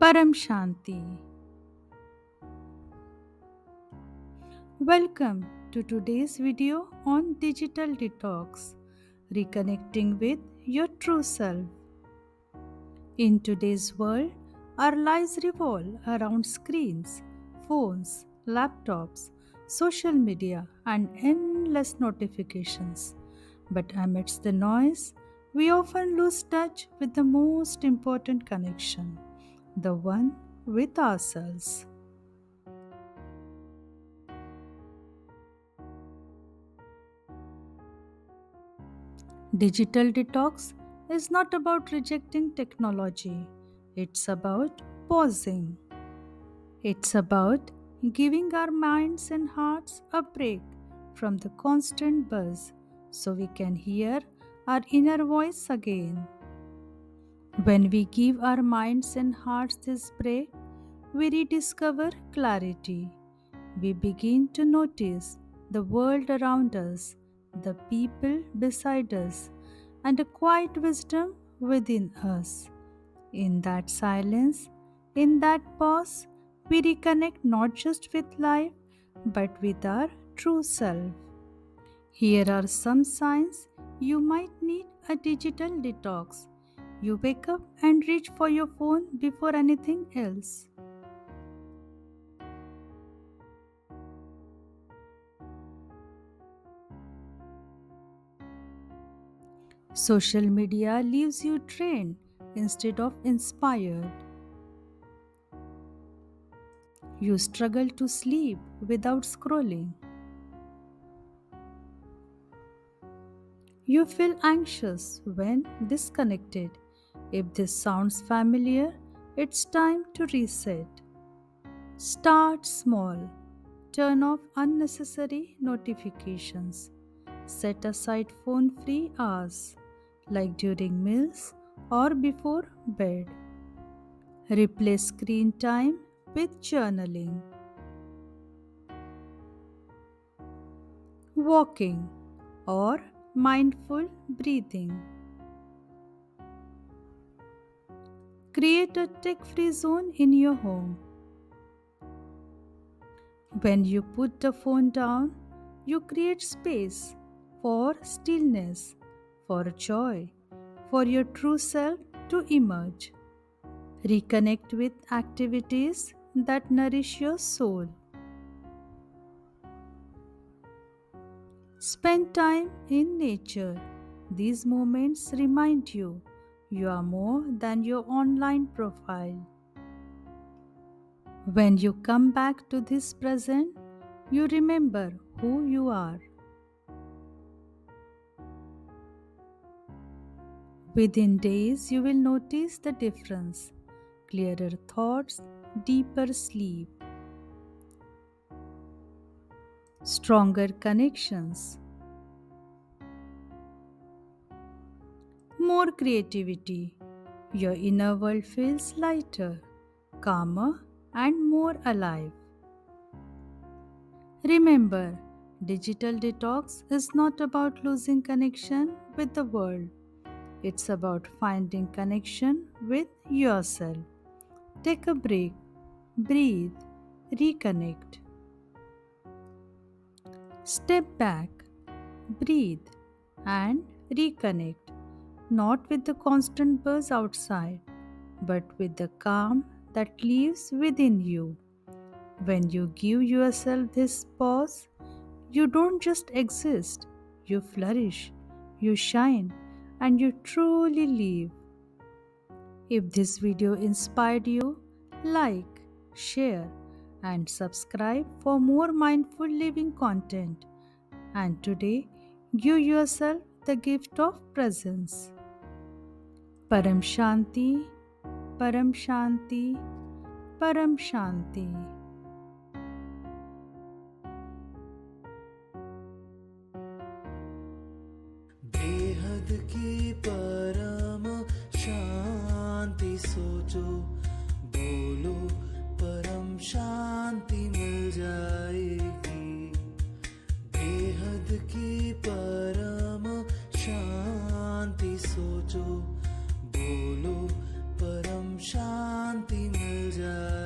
Paramshanti. Welcome to today's video on Digital Detox, reconnecting with your true self. In today's world, our lives revolve around screens, phones, laptops, social media, and endless notifications. But amidst the noise, we often lose touch with the most important connection, the one with ourselves. Digital detox is not about rejecting technology, it's about pausing. It's about giving our minds and hearts a break from the constant buzz so we can hear our inner voice again. When we give our minds and hearts this break, we rediscover clarity. We begin to notice the world around us, the people beside us, and a quiet wisdom within us. In that silence, in that pause, we reconnect not just with life but with our true self. Here are some signs you might need a digital detox. You wake up and reach for your phone before anything else. Social media leaves you drained instead of inspired. You struggle to sleep without scrolling. You feel anxious when disconnected. If this sounds familiar, it's time to reset. Start small. Turn off unnecessary notifications. Set aside phone free hours, like during meals or before bed. Replace screen time with journaling, walking, or mindful breathing. Create a tech free zone in your home. When you put the phone down, you create space for stillness, for joy, for your true self to emerge. Reconnect with activities that nourish your soul. Spend time in nature. These moments remind you are more than your online profile. When you come back to this present, you remember who you are. Within days, you will notice the difference: clearer thoughts, deeper sleep, stronger connections, more creativity. Your inner world feels lighter, calmer, and more alive. Remember, digital detox is not about losing connection with the world, it's about finding connection with yourself. Take a break, breathe, reconnect. Step back, breathe, and reconnect, not with the constant buzz outside, but with the calm that lives within you. When you give yourself this pause, you don't just exist, you flourish, you shine, and you truly live. If this video inspired you, like, share, and subscribe for more mindful living content. And today, give yourself the gift of presence. Paramshanti, Paramshanti, Paramshanti. बेहद की परम शांति सोचो, बोलो परम शांति मिल जाएगी। बेहद की परम शांति सोचो, बोलो परम शांति मिल जाए।